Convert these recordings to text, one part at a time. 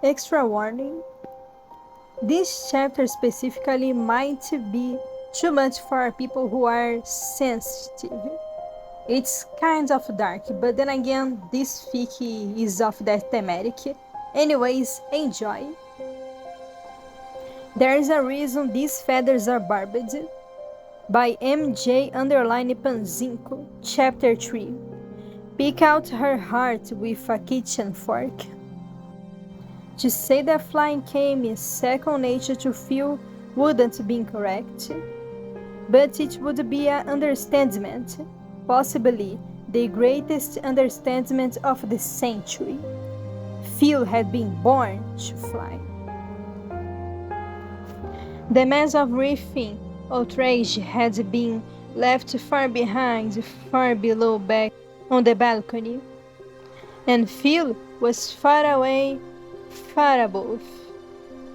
Extra warning. This chapter specifically might be too much for people who are sensitive. It's kind of dark, but then again, this fic is of that thematic. Anyways, enjoy. There's a reason these feathers are barbed. By MJ Panzinco, Chapter 3. Pick out her heart with a kitchen fork. To say that flying came second nature to Phil wouldn't be incorrect, but it would be an understatement, possibly the greatest understatement of the century. Phil had been born to fly. The mess of riffing outrage had been left far behind, far below back on the balcony, and Phil was far away, far above,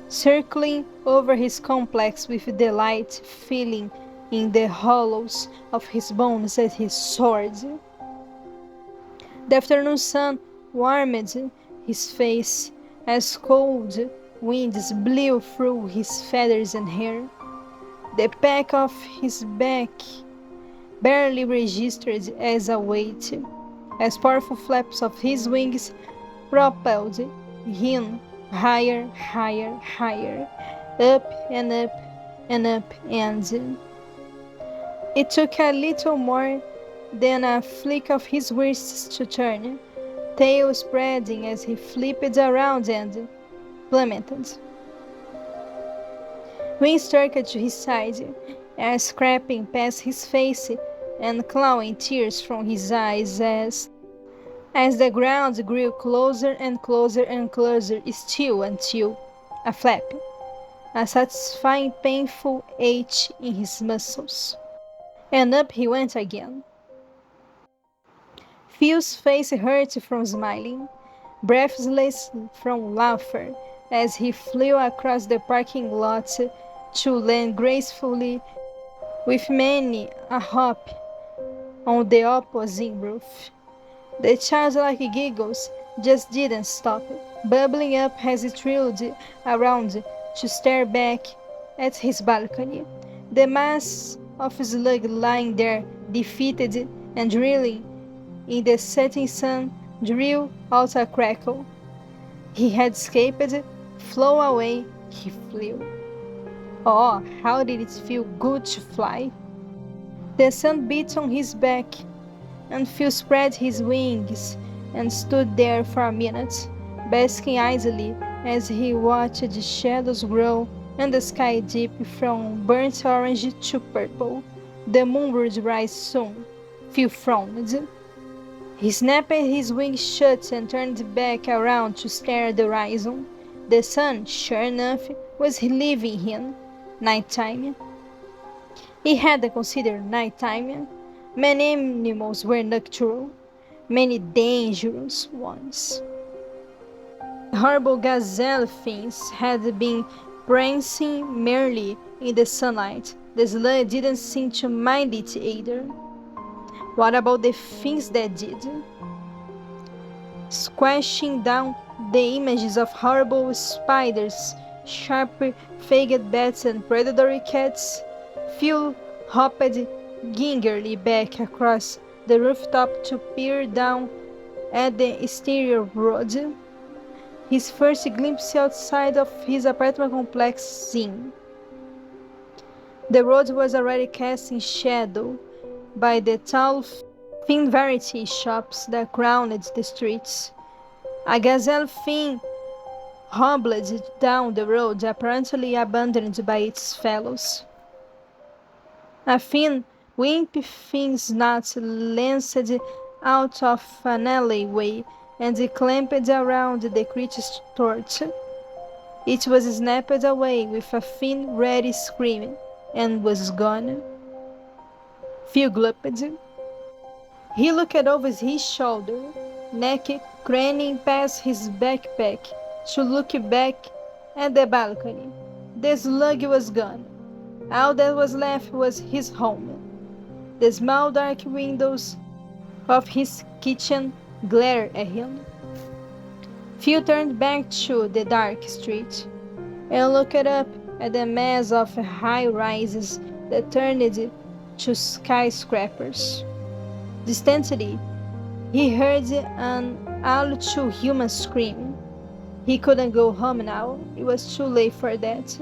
circling over his complex with delight, feeling in the hollows of his bones as he soared. The afternoon sun warmed his face as cold winds blew through his feathers and hair. The back of his back barely registered as a weight, as powerful flaps of his wings propelled him higher, higher, higher, up and up and up, and it took a little more than a flick of his wrists to turn, tail spreading as he flipped around and plummeted. Wings struck to his side, scraping past his face and clawing tears from his eyes as the ground grew closer and closer and closer still until a flap, a satisfying painful ache in his muscles. And up he went again. Phil's face hurt from smiling, breathless from laughter, as he flew across the parking lot to land gracefully with many a hop on the opposite roof. The childlike giggles just didn't stop, bubbling up as he thrilled around to stare back at his balcony. The mass of slug lying there, defeated and drilling in the setting sun, drew out a crackle. He had escaped, flown away, he flew. Oh, how did it feel good to fly! The sun beat on his back, and Phil spread his wings and stood there for a minute, basking easily as he watched the shadows grow and the sky dip from burnt orange to purple. The moon would rise soon. Phil frowned. He snapped his wings shut and turned back around to stare at the horizon. The sun, sure enough, was leaving him. Nighttime. He hadn't considered nighttime. Many animals were nocturnal, many dangerous ones. Horrible gazelle fins had been prancing merrily in the sunlight. The slug didn't seem to mind it either. What about the things that did? Squashing down the images of horrible spiders, sharp-fanged bats and predatory cats, Phil hopped gingerly back across the rooftop to peer down at the exterior road. His first glimpse outside of his apartment complex seen. The road was already cast in shadow by the tall, thin variety shops that crowned the streets. A gazelle fin hobbled down the road, apparently abandoned by its fellows. A thin, wimpy thing snot lanced out of an alleyway and clamped around the creature's throat. It was snapped away with a thin, ready scream and was gone. Phil gulped. He looked over his shoulder, neck craning past his backpack to look back at the balcony. The slug was gone. All that was left was his home. The small dark windows of his kitchen glared at him. Phil turned back to the dark street and looked up at the mass of high-rises that turned to skyscrapers. Distantly, he heard an all-too-human scream. He couldn't go home now. It was too late for that.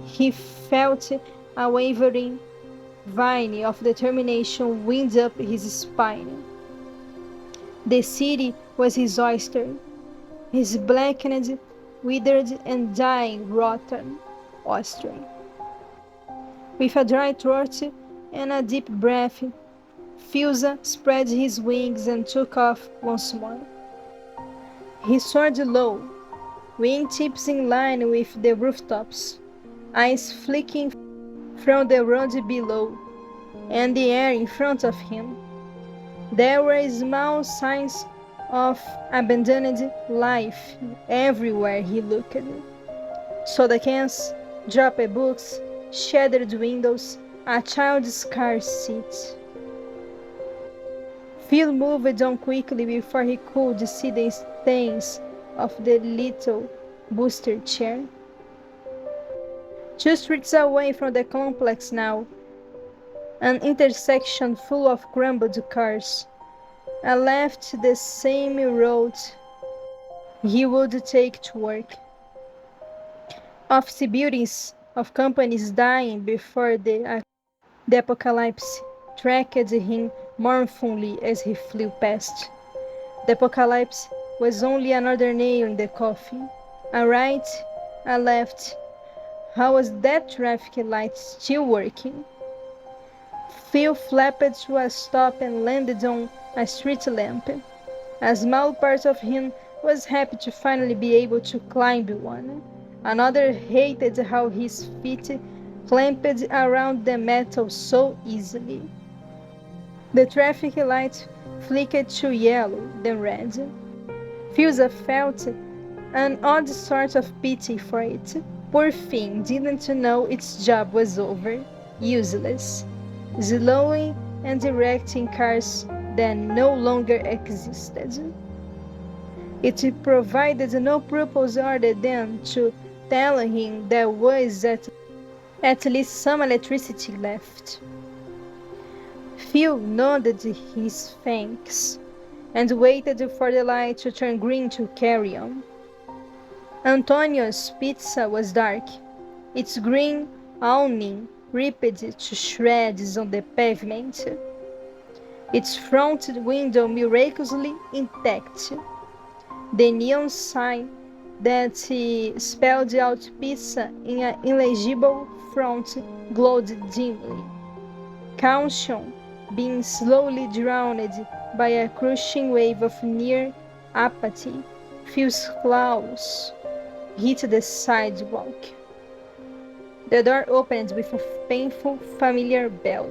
He felt a wavering vein of determination wind up his spine. The city was his oyster, his blackened, withered, and dying rotten oyster. With a dry throat and a deep breath, Filza spread his wings and took off once more. He soared low, wingtips in line with the rooftops, eyes flicking from the road below and the air in front of him. There were small signs of abandoned life everywhere he looked. Soda cans, dropped books, shattered windows, a child's car seat. Phil moved on quickly before he could see the stains of the little booster chair. 2 streets away from the complex now, an intersection full of crumbled cars. I left the same road he would take to work. Office buildings of companies dying before the apocalypse tracked him mournfully as he flew past. The apocalypse was only another nail in the coffin. A right, a left. How was that traffic light still working? Phil flapped to a stop and landed on a street lamp. A small part of him was happy to finally be able to climb one. Another hated how his feet clamped around the metal so easily. The traffic light flickered to yellow, then red. Filza felt an odd sort of pity for it. Poor thing didn't know its job was over, useless, slowing and directing cars that no longer existed. It provided no purpose other than to tell him there was at least some electricity left. Phil nodded his thanks and waited for the light to turn green to carry on. Antonio's pizza was dark, its green awning ripped to shreds on the pavement, its front window miraculously intact. The neon sign that spelled out pizza in an illegible font glowed dimly. Caution being slowly drowned by a crushing wave of near apathy. Phil's claws hit the sidewalk. The door opened with a painful, familiar bell.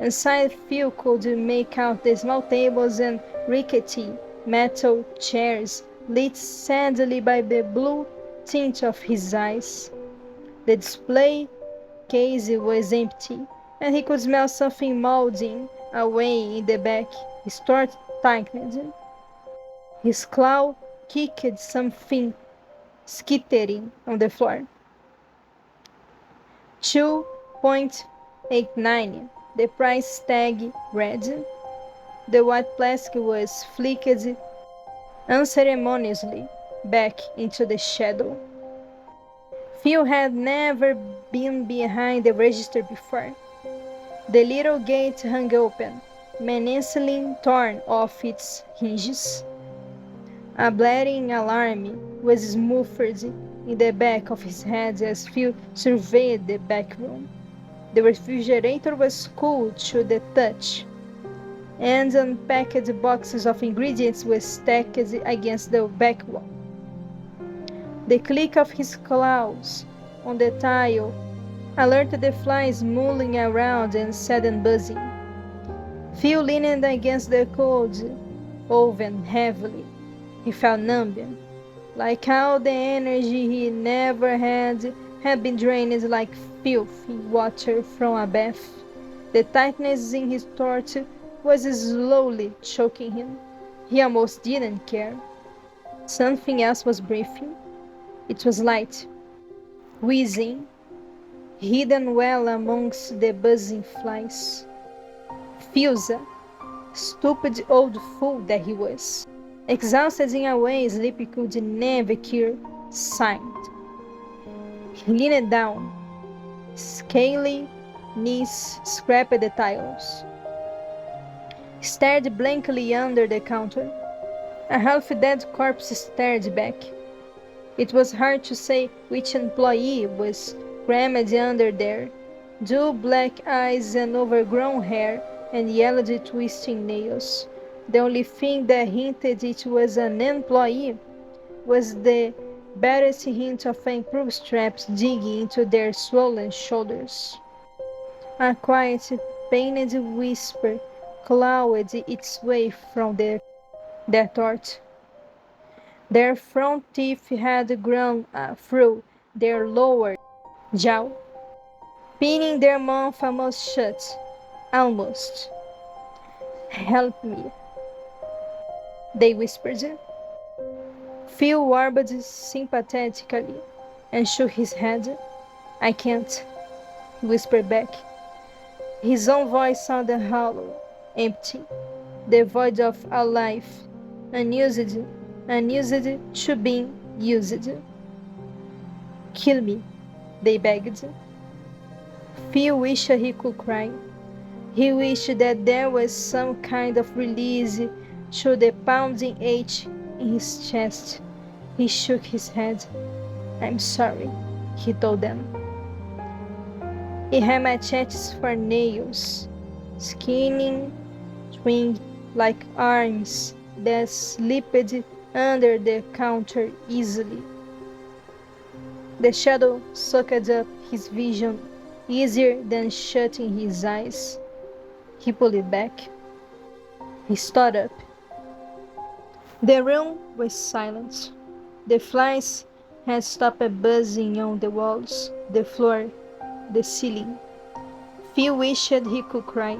Inside, Phil could make out the small tables and rickety metal chairs lit sadly by the blue tint of his eyes. The display case was empty, and he could smell something molding away in the back. His throat tightened. His claw kicked something skittering on the floor. 2.89. The price tag read. The white plastic was flicked unceremoniously back into the shadow. Phil had never been behind the register before. The little gate hung open, menacingly torn off its hinges. A blaring alarm was smothered in the back of his head as Phil surveyed the back room. The refrigerator was cool to the touch, and unpacked boxes of ingredients were stacked against the back wall. The click of his claws on the tile alerted the flies mulling around and sudden buzzing. Phil leaned against the cold oven heavily. He felt numb, like all the energy he never had been drained like filthy water from a bath. The tightness in his throat was slowly choking him. He almost didn't care. Something else was breathing. It was light, wheezing, hidden well amongst the buzzing flies. Fiusa, stupid old fool that he was, exhausted in a way sleep could never cure, sighed. He leaned down, scaly knees scraped the tiles, stared blankly under the counter. A half-dead corpse stared back. It was hard to say which employee was crammed under there. Dull black eyes and overgrown hair and yellowed twisting nails. The only thing that hinted it was an employee was the barest hint of improved straps digging into their swollen shoulders. A quiet, pained whisper clawed its way from their throat. Their front teeth had grown through their lower jaw, pinning their mouth almost shut. Almost. "Help me," they whispered. Phil warbled sympathetically and shook his head. "I can't," he whispered back. His own voice sounded hollow, empty, devoid of a life, unused to being used. "Kill me," they begged. Phil wished he could cry. He wished that there was some kind of release to the pounding ache in his chest. He shook his head. "I'm sorry," he told them. He had machetes for nails, skinning twig like arms that slipped under the counter easily. The shadow sucked up his vision easier than shutting his eyes. He pulled it back. He stood up. The room was silent. The flies had stopped buzzing on the walls, the floor, the ceiling. Phil wished he could cry.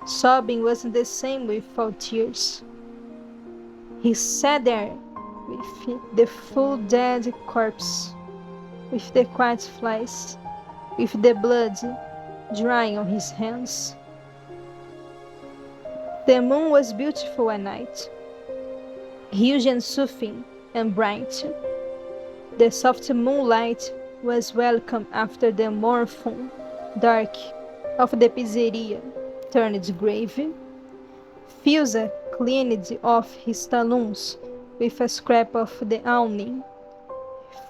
Sobbing wasn't the same without tears. He sat there with the full dead corpse, with the quiet flies, with the blood drying on his hands. The moon was beautiful at night, huge and soothing and bright. The soft moonlight was welcome after the morphine dark of the pizzeria turned grave. Fiusa cleaned off his talons with a scrap of the awning,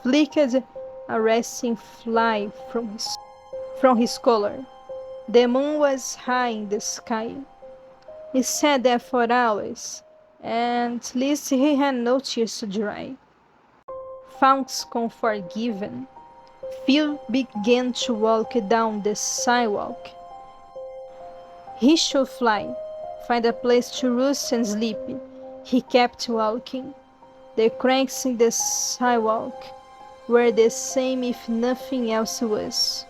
flicked a resting fly from his collar. The moon was high in the sky. He sat there for hours, and at least he had no tears to dry. Founts comfort given, Phil began to walk down the sidewalk. He should fly, find a place to roost and sleep. He kept walking. The cracks in the sidewalk were the same if nothing else was.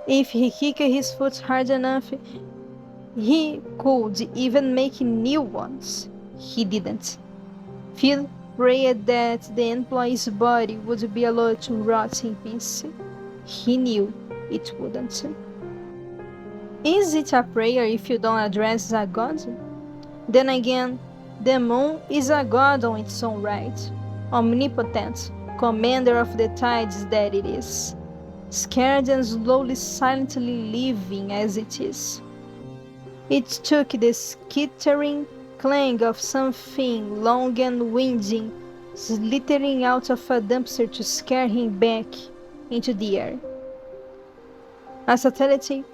If he kicked his foot hard enough, he could even make new ones. He didn't. Phil prayed that the employee's body would be allowed to rot in peace. He knew it wouldn't. Is it a prayer if you don't address a god? Then again, the moon is a god on its own right, omnipotent, commander of the tides that it is, scared and slowly silently living as it is. It took the skittering clang of something long and winding slithering out of a dumpster to scare him back into the air. A satellite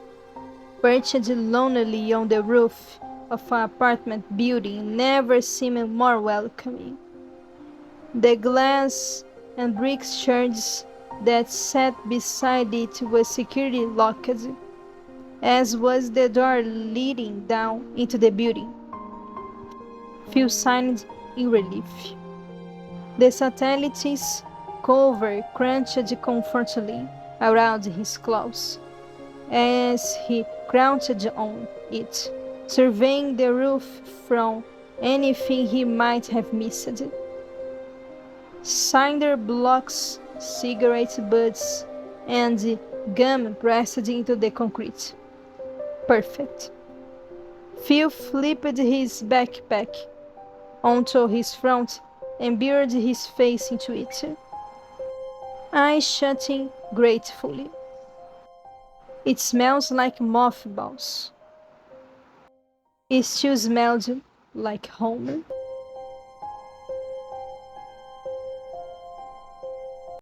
perched lonely on the roof of an apartment building never seemed more welcoming. The glass and brick shards that sat beside it were securely locked, as was the door leading down into the building. Phil sighed in relief. The satellite's cover crunched comfortably around his claws as he crouched on it, surveying the roof from anything he might have missed. Cinder blocks, cigarette butts, and gum pressed into the concrete. Perfect. Phil flipped his backpack onto his front and buried his face into it, eyes shutting gratefully. It smells like mothballs. It still smelled like home.